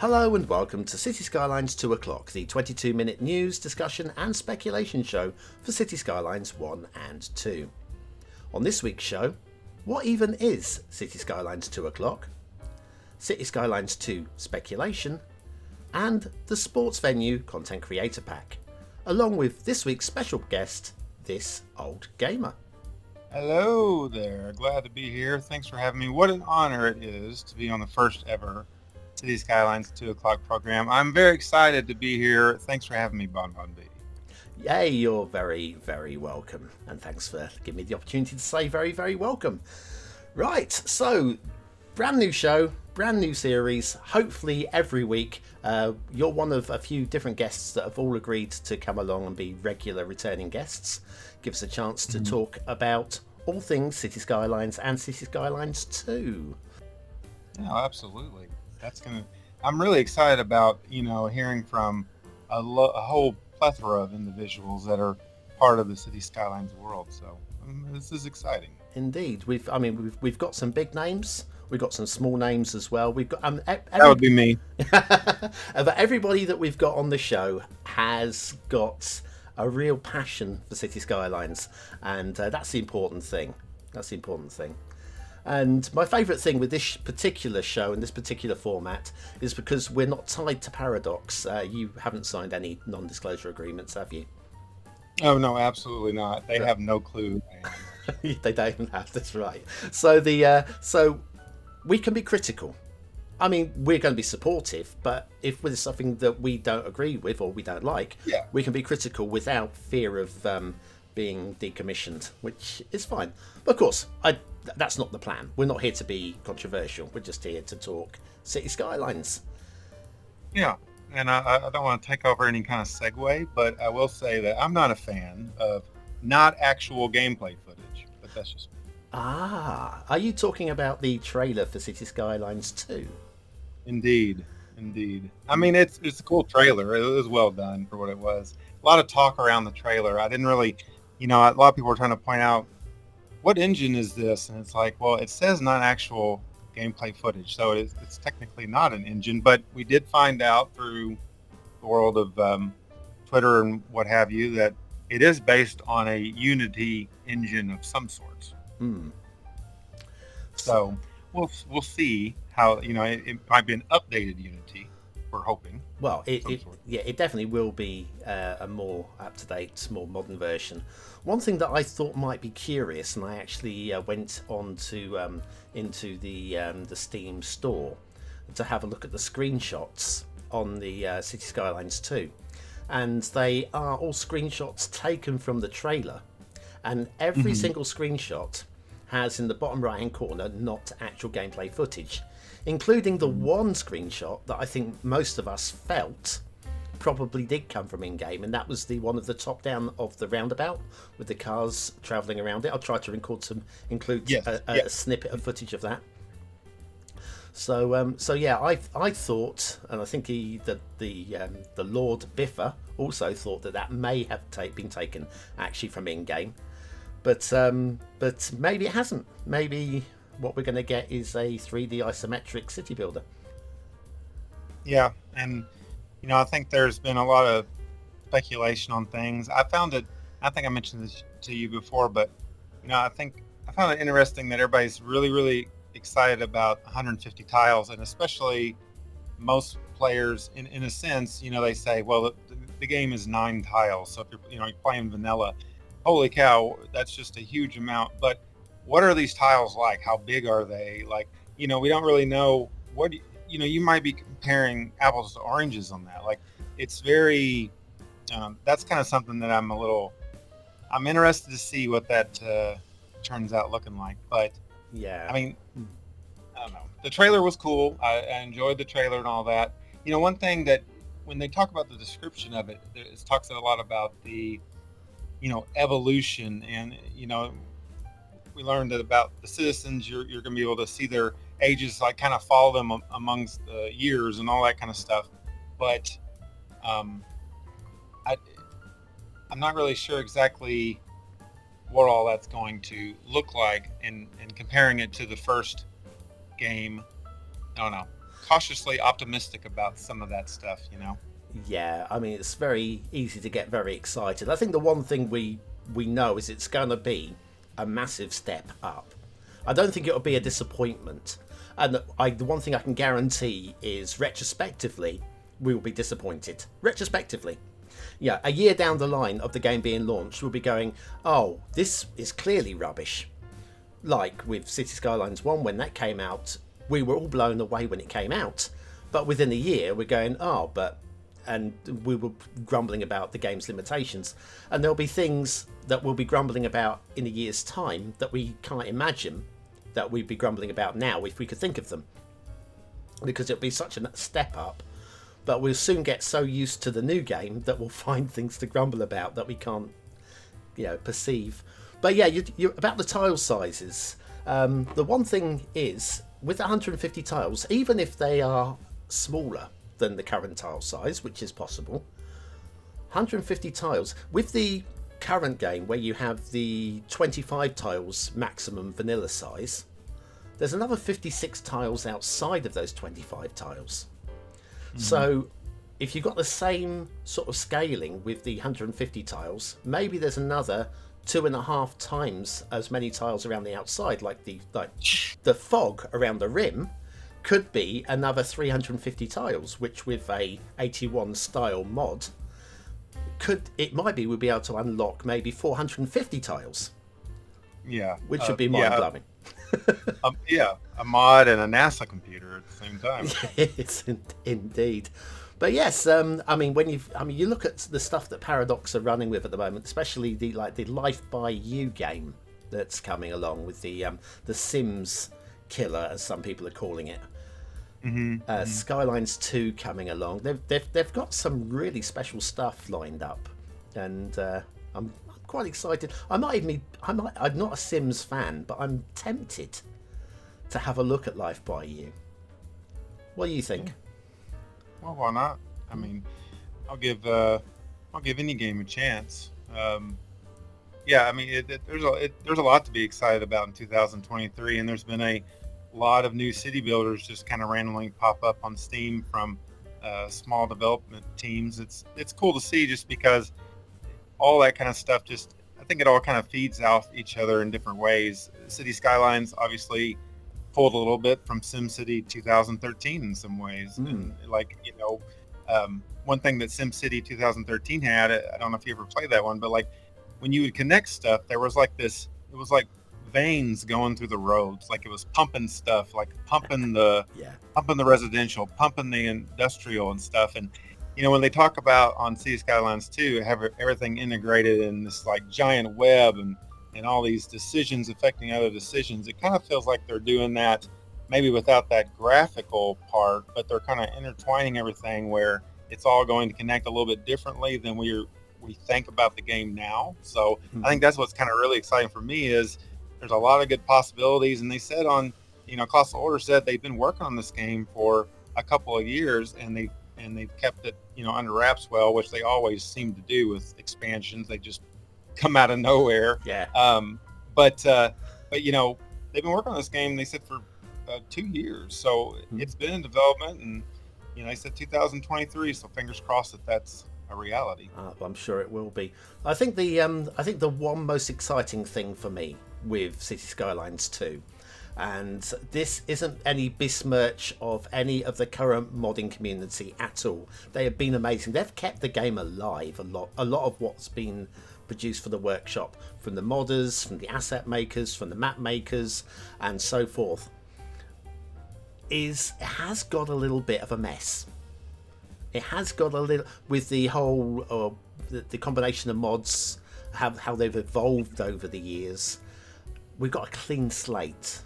Hello and welcome to City Skylines 2 o'clock, the 22-minute news, discussion and speculation show for City Skylines 1 and 2. On this week's show, what even is City Skylines 2 o'clock? City Skylines 2 speculation, and the sports venue content creator pack, along with this week's special guest, This Old Gamer. Hello there, glad to be here. Thanks for having me. What an honor it is to be on the first ever Cities Skylines 2 o'clock program. I'm very excited to be here. Thanks for having me, BonBonB. Yay, you're very, very welcome. And thanks for giving me the opportunity to say very, very welcome. Right, so brand new show, brand new series. Hopefully every week you're one of a few different guests that have all agreed to come along and be regular returning guests. Give us a chance to talk about all things City Skylines and City Skylines 2. Yeah, absolutely. I'm really excited about, hearing from a whole plethora of individuals that are part of the Cities Skylines world. So this is exciting. Indeed, we've got some big names. We've got some small names as well. We've got that would be me. But everybody that we've got on the show has got a real passion for City Skylines, and that's the important thing. And my favourite thing with this particular show and this particular format is because we're not tied to Paradox. You haven't signed any non-disclosure agreements, have you? Oh, no, absolutely not. They have no clue. They don't have, that's right. So so we can be critical. I mean, we're going to be supportive, but if there's something that we don't agree with or we don't like, we can be critical without fear of being decommissioned, which is fine. But of course, that's not the plan. We're not here to be controversial. We're just here to talk City Skylines. Yeah, and I don't want to take over any kind of segue, but I will say that I'm not a fan of not actual gameplay footage, but that's just me. Ah, are you talking about the trailer for City Skylines 2? Indeed. I mean, it's a cool trailer. It was well done for what it was. A lot of talk around the trailer. I didn't really, a lot of people were trying to point out, what engine is this? And it's like, well, it says not actual gameplay footage, so it's technically not an engine. But we did find out through the world of Twitter and what have you that it is based on a Unity engine of some sorts. So we'll see how, it might be an updated Unity. We're hoping. Well, it definitely will be a more up-to-date, more modern version. One thing that I thought might be curious, and I actually went on to into the Steam store to have a look at the screenshots on the City Skylines 2, and they are all screenshots taken from the trailer, and every single screenshot has in the bottom right-hand corner not actual gameplay footage, including the one screenshot that I think most of us felt probably did come from in-game, and that was the one of the top-down of the roundabout with the cars travelling around it. I'll try to include a snippet of footage of that. So yeah, I thought, and I think the Lord Biffa also thought that may have been taken actually from in-game, but maybe it hasn't. Maybe what we're going to get is a 3D isometric city builder. Yeah, and I think there's been a lot of speculation on things. I think I mentioned this to you before, but I found it interesting that everybody's really, really excited about 150 tiles, and especially most players in a sense, they say, well, the game is 9 tiles, so if you're playing vanilla, holy cow, that's just a huge amount. But what are these tiles like? How big are they? Like, we don't really know what, you might be comparing apples to oranges on that. Like, it's very, that's kind of something that I'm interested to see what that turns out looking like. But yeah, I mean, I don't know. The trailer was cool. I enjoyed the trailer and all that. One thing that when they talk about the description of it, it talks a lot about the, evolution, and, we learned that about the citizens, you're going to be able to see their ages, like kind of follow them amongst the years and all that kind of stuff. But I'm not really sure exactly what all that's going to look like, and comparing it to the first game, I don't know. cautiously optimistic about some of that stuff. Yeah, I mean, it's very easy to get very excited. I think the one thing we know is it's going to be a massive step up. I don't think it'll be a disappointment. And the one thing I can guarantee is retrospectively, we will be disappointed. Retrospectively. Yeah, a year down the line of the game being launched, we'll be going, oh, this is clearly rubbish. Like with Cities Skylines 1, when that came out, we were all blown away when it came out. But within a year, we're going, oh, but... And we were grumbling about the game's limitations. And there'll be things that we'll be grumbling about in a year's time that we can't imagine that we'd be grumbling about now if we could think of them. Because it'll be such a step up. But we'll soon get so used to the new game that we'll find things to grumble about that we can't, perceive. But yeah, you about the tile sizes. The one thing is, with 150 tiles, even if they are smaller than the current tile size, which is possible, 150 tiles, with the current game where you have the 25 tiles maximum vanilla size, there's another 56 tiles outside of those 25 tiles. So if you've got the same sort of scaling with the 150 tiles, maybe there's another 2.5 times as many tiles around the outside, like the fog around the rim could be another 350 tiles, which with a 81 style mod we'd be able to unlock maybe 450 tiles. Yeah, which would be mind-blowing. A mod and a NASA computer at the same time. Yes, indeed. But yes, I mean, you look at the stuff that Paradox are running with at the moment, especially the Life by You game that's coming along with the Sims killer, as some people are calling it. Skylines 2 coming along. They've got some really special stuff lined up, and I'm quite excited. I'm not a Sims fan, but I'm tempted to have a look at Life by You. What do you think? Well, why not? I mean, I'll give any game a chance. I mean, there's a lot to be excited about in 2023, and there's been a lot of new city builders just kind of randomly pop up on Steam from small development teams. It's cool to see, just because all that kind of stuff I think it all kind of feeds off each other in different ways. Cities Skylines obviously pulled a little bit from SimCity 2013 in some ways. And one thing that SimCity 2013 had, I don't know if you ever played that one, but like when you would connect stuff, there was like it was like veins going through the roads, like it was pumping stuff, like pumping the residential, pumping the industrial and stuff. And when they talk about on Cities Skylines 2, have everything integrated in this like giant web and all these decisions affecting other decisions, it kind of feels like they're doing that maybe without that graphical part, but they're kind of intertwining everything where it's all going to connect a little bit differently than we think about the game now. So I think that's what's kind of really exciting for me, is there's a lot of good possibilities. And they said Colossal Order said they've been working on this game for a couple of years, and they've kept it under wraps, which they always seem to do with expansions. They just come out of nowhere. But they've been working on this game, they said, for 2 years. So it's been in development, and they said 2023. So fingers crossed that's a reality. I'm sure it will be. I think the one most exciting thing for me with Cities Skylines 2, and this isn't any besmirch of any of the current modding community at all. They have been amazing. They've kept the game alive a lot of what's been produced for the workshop, from the modders, from the asset makers, from the map makers, and so forth, has got a little bit of a mess. It has got a little, with the whole the combination of mods, how they've evolved over the years. We've got a clean slate,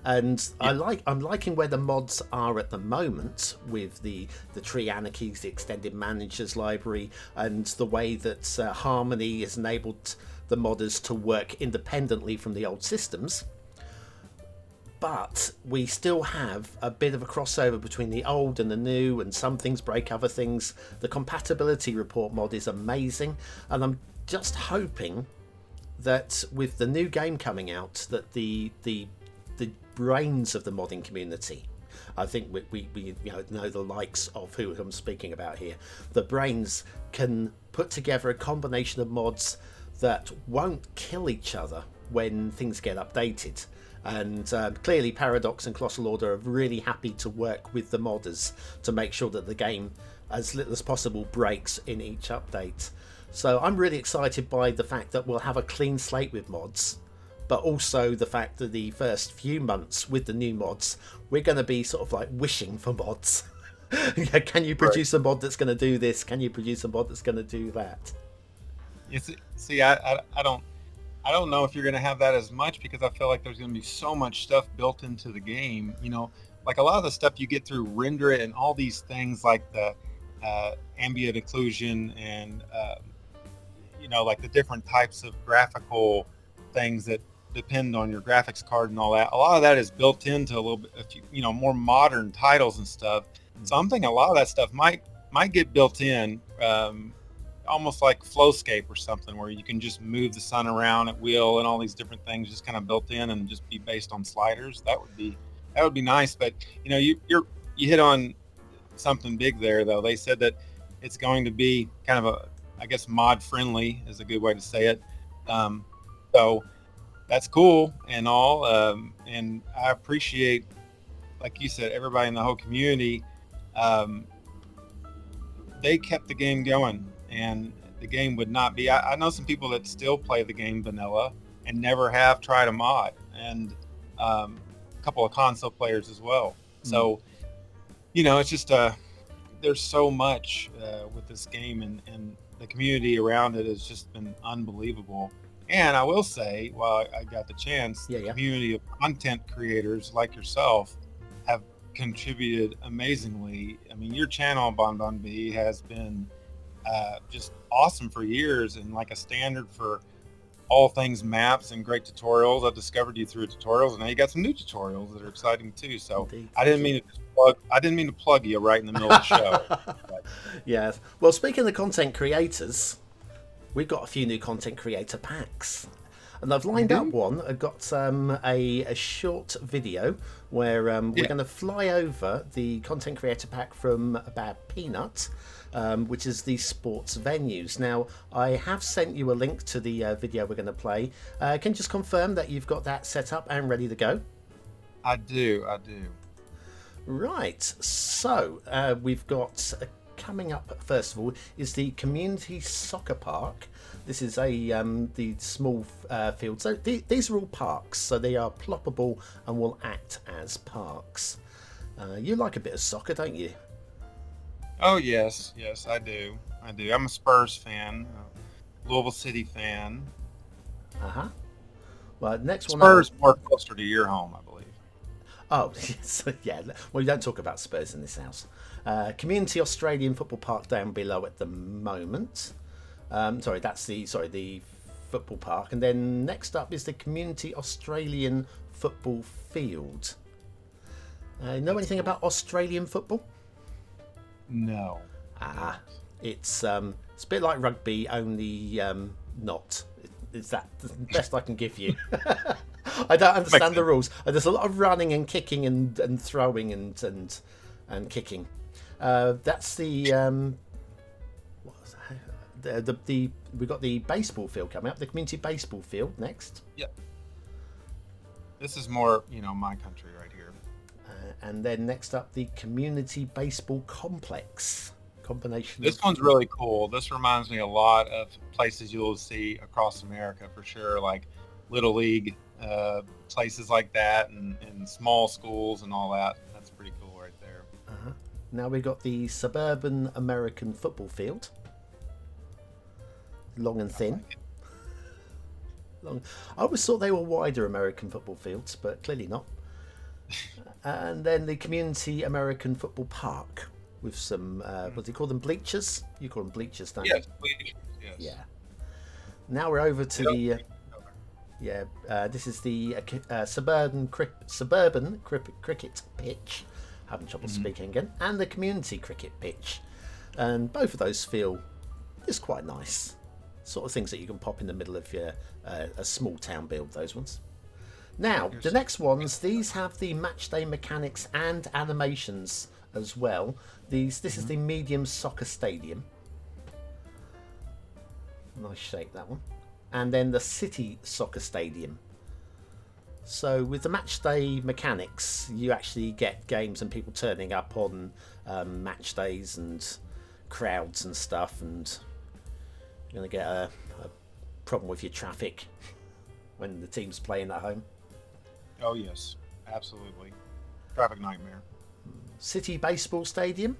and I'm liking where the mods are at the moment, with the tree anarchies, the extended managers library, and the way that Harmony has enabled the modders to work independently from the old systems. But we still have a bit of a crossover between the old and the new, and some things break other things. The compatibility report mod is amazing, and I'm just hoping that with the new game coming out, that the brains of the modding community I think we know the likes of who I'm speaking about here. The brains can put together a combination of mods that won't kill each other when things get updated. And clearly Paradox and Colossal Order are really happy to work with the modders to make sure that the game, as little as possible, breaks in each update. So I'm really excited by the fact that we'll have a clean slate with mods, but also the fact that the first few months with the new mods, we're going to be sort of like wishing for mods. Can you produce a mod that's going to do this? Can you produce a mod that's going to do that? See, I don't know if you're going to have that as much, because I feel like there's going to be so much stuff built into the game. Like a lot of the stuff you get through Render It and all these things like the ambient occlusion and like the different types of graphical things that depend on your graphics card and all that. A lot of that is built into a little bit, more modern titles and stuff. So I'm thinking a lot of that stuff might get built in, almost like Flowscape or something, where you can just move the sun around at will and all these different things just kind of built in and just be based on sliders. That would be nice. But you hit on something big there, though. They said that it's going to be kind of I guess mod friendly is a good way to say it. So that's cool and all. And I appreciate, like you said, everybody in the whole community. They kept the game going, and the game would not be. I know some people that still play the game vanilla and never have tried a mod, and a couple of console players as well. So, it's just there's so much with this game, and the community around it has just been unbelievable. And I will say, while I got the chance, the community of content creators like yourself have contributed amazingly. I mean, your channel, BonBonB, has been just awesome for years, and like a standard for all things maps and great tutorials. I discovered you through tutorials, and now you got some new tutorials that are exciting too. So indeed. I didn't mean to plug you right in the middle of the show. Yes. Well, speaking of content creators, we've got a few new content creator packs. And I've lined up one. I've got a short video where we're going to fly over the content creator pack from Bad Peanut, which is the sports venues. Now, I have sent you a link to the video we're going to play. Can you just confirm that you've got that set up and ready to go? I do. Right. So we've got coming up, first of all, is the Community Soccer Park. This is the small field. So these are all parks, so they are ploppable and will act as parks. You like a bit of soccer, don't you? Oh, yes, I do. I'm a Spurs fan, a Louisville City fan. Well, next one. Spurs more closer to your home, I believe. Oh, yeah. Well, we don't talk about Spurs in this house. Community Australian Football Park down below at the moment. That's the football park. And then next up is the Community Australian Football Field. Know anything about Australian football? No. It's a bit like rugby, only not. Is that the best I can give you? I don't understand the rules. There's a lot of running and kicking and throwing and kicking. That's the we've got the baseball field coming up. The community baseball field next. Yep. This is more, my country right here. And then next up, the community baseball complex. Combination. This one's really cool. This reminds me a lot of places you'll see across America for sure, like Little League, places like that, and small schools and all that. That's pretty cool right there. Now we've got the suburban American football field. Long and thin. I always thought they were wider American football fields, but clearly not. And then the community American football park with some, what do you call them, bleachers? You call them bleachers, don't you? Yes, bleachers, yes. Yeah. Now we're over to the... this is the suburban cricket pitch. Having trouble speaking again. And the community cricket pitch. And both of those feel just quite nice. Sort of things that you can pop in the middle of your a small town build, those ones. Now, the next ones, these have the match day mechanics and animations as well. This is the medium soccer stadium. Nice shape, that one. And then the city soccer stadium. So with the match day mechanics, you actually get games and people turning up on match days and crowds and stuff, and you're going to get a problem with your traffic when the team's playing at home. Oh yes, absolutely. Traffic nightmare. City baseball stadium.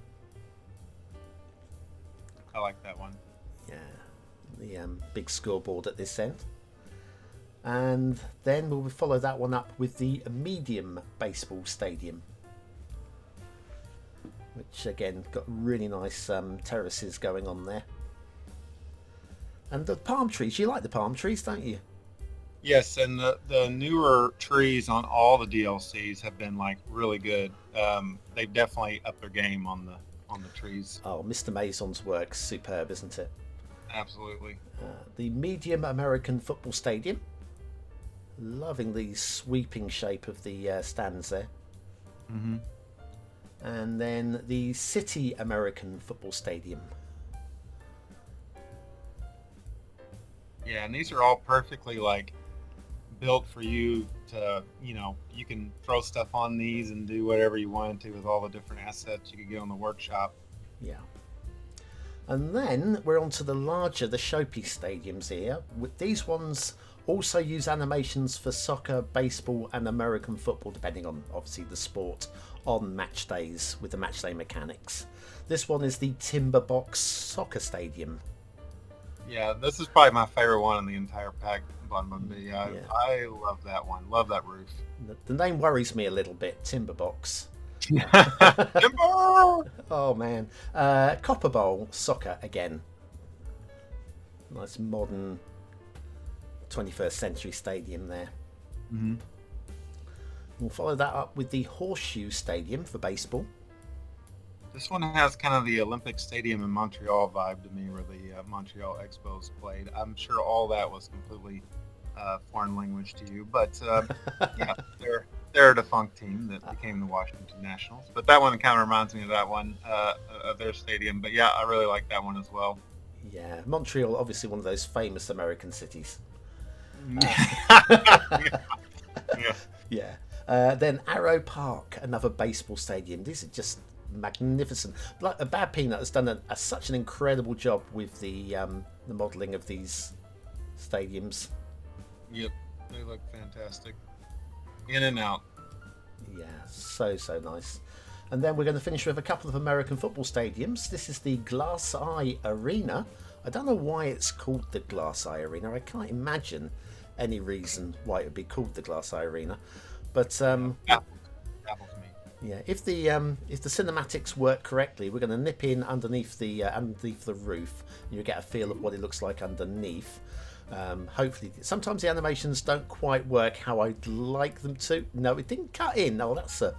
I like that one. Yeah, the big scoreboard at this end. And then we'll follow that one up with the medium baseball stadium, which again got really nice terraces going on there. And the palm trees, you like the palm trees, don't you? Yes, and the newer trees on all the DLCs have been like really good. They've definitely upped their game on the trees. Oh, Mr. Mason's work's superb, isn't it? Absolutely. The medium American football stadium. Loving the sweeping shape of the stands there. Mm-hmm. And then the City American Football Stadium. Yeah, and these are all perfectly like built for you to, you can throw stuff on these and do whatever you wanted to with all the different assets you could get on the workshop. Yeah. And then we're on to the showpiece stadiums here. With these ones also use animations for soccer, baseball and American football, depending on obviously the sport, on match days with the match day mechanics. This one is the Timber Box Soccer Stadium. Yeah, this is probably my favorite one in the entire pack, BonBonB. I love that one. Love that roof. The name worries me a little bit, Timber Box. Timber! Oh man. Copper Bowl Soccer again. Nice modern 21st century stadium there. Mm-hmm. We'll follow that up with the Horseshoe Stadium for baseball. This one has kind of the Olympic Stadium in Montreal vibe to me, where the Montreal Expos played. I'm sure all that was completely foreign language to you, but yeah, they're a defunct team that became the Washington Nationals. But that one kind of reminds me of that one, of their stadium. But yeah, I really like that one as well. Yeah, Montreal, obviously one of those famous American cities. Yeah. Then Arrow Park, another baseball stadium. These are just magnificent. Like Bad Peanut has done such an incredible job with the modelling of these stadiums. Yep, they look fantastic. In and out. Yeah, so nice. And then we're going to finish with a couple of American football stadiums. This is the Glass Eye Arena. I don't know why it's called the Glass Eye Arena. I can't imagine any reason why it would be called the Glass Eye Arena. But Apples me. yeah, if the cinematics work correctly, we're going to nip in underneath the roof, and you get a feel of what it looks like underneath. Hopefully, sometimes the animations don't quite work how I'd like them to. No, it didn't cut in. No, that's a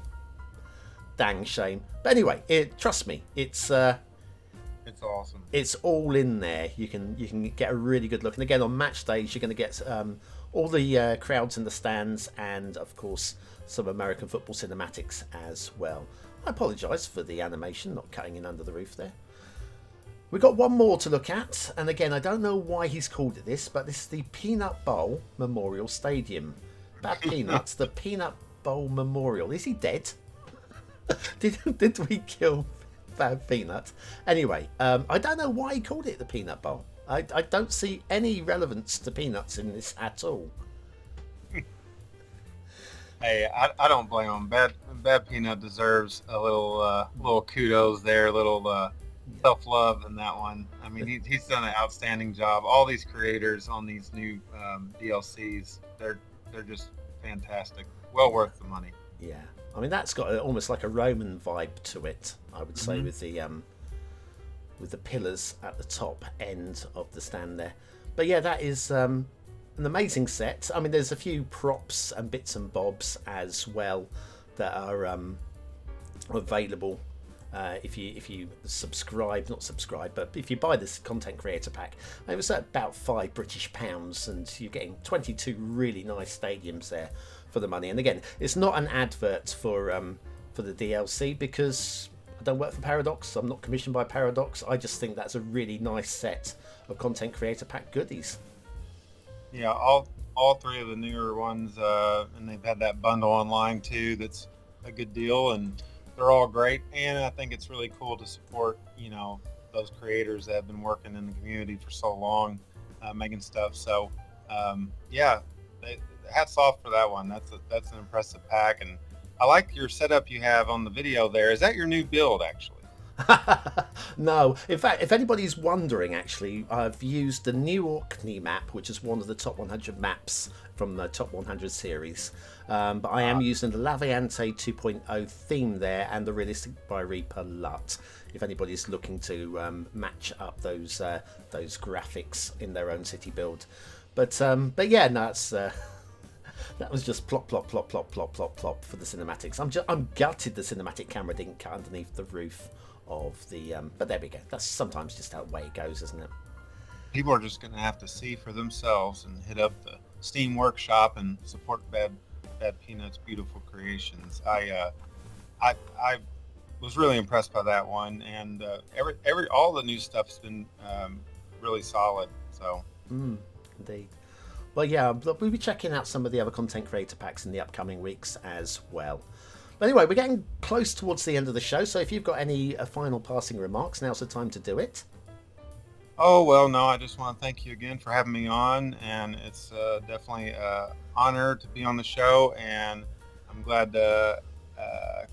dang shame. But anyway, trust me, it's awesome. It's all in there. You can get a really good look. And again, on match days, you're going to get all the crowds in the stands, and of course some American football cinematics as well. I apologise for the animation not cutting in under the roof there. We've got one more to look at, and again, I don't know why he's called it this, but this is the Peanut Bowl Memorial Stadium. Bad Peanuts, the Peanut Bowl Memorial. Is he dead? Did we kill Bad Peanut? Anyway, I don't know why he called it the Peanut Bowl. I don't see any relevance to peanuts in this at all. Hey, I don't blame him. Bad Peanut deserves a little kudos there, a little self-love in that one. I mean, he's done an outstanding job. All these creators on these new DLCs, they're just fantastic. Well worth the money. Yeah, I mean that's got almost like a Roman vibe to it, I would say, with the pillars at the top end of the stand there. But yeah, that is an amazing set. I mean, there's a few props and bits and bobs as well that are available if you subscribe, not subscribe, but if you buy this content creator pack. It was at about £5 British, and you're getting 22 really nice stadiums there for the money. And again, it's not an advert for the DLC, because I don't work for Paradox. I'm not commissioned by Paradox. I just think that's a really nice set of content creator pack goodies. Yeah, all three of the newer ones, and they've had that bundle online too. That's a good deal, and they're all great. And I think it's really cool to support, those creators that have been working in the community for so long, making stuff. So, hats off for that one. That's an impressive pack, and I like your setup you have on the video there. Is that your new build, actually? No, in fact, if anybody's wondering, actually, I've used the new Orkney map, which is one of the top 100 maps from the top 100 series. But I am using the Laviante 2.0 theme there, and the Realistic by Reaper LUT, if anybody's looking to match up those graphics in their own city build. But yeah, no, it's that was just plop, plop, plop, plop, plop, plop, plop for the cinematics. I'm gutted the cinematic camera didn't cut underneath the roof of the. But there we go. That's sometimes just how the way it goes, isn't it? People are just going to have to see for themselves and hit up the Steam Workshop and support Bad Peanuts' beautiful creations. I was really impressed by that one, and all the new stuff's been really solid. So. Indeed. Well, yeah, we'll be checking out some of the other content creator packs in the upcoming weeks as well. But anyway, we're getting close towards the end of the show, so if you've got any final passing remarks, now's the time to do it. Oh, well, no, I just want to thank you again for having me on, and it's definitely an honor to be on the show, and I'm glad to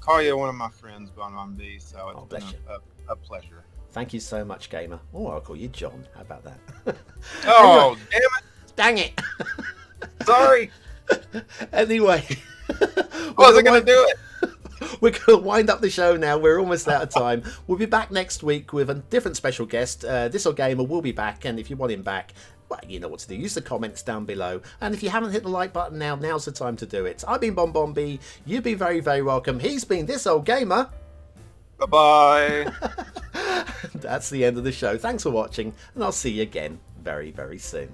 call you one of my friends, BonBonB, so it's been a pleasure. Thank you so much, Gamer. Oh, I'll call you John. How about that? Oh, anyway. damn it! Dang it! Sorry! Anyway. Wasn't going to do it! We're going to wind up the show now. We're almost out of time. We'll be back next week with a different special guest. This old Gamer will be back, and if you want him back, well, you know what to do. Use the comments down below. And if you haven't hit the like button now, now's the time to do it. I've been BonBonB. You've been very, very welcome. He's been This Old Gamer. Bye-bye. That's the end of the show. Thanks for watching, and I'll see you again very, very soon.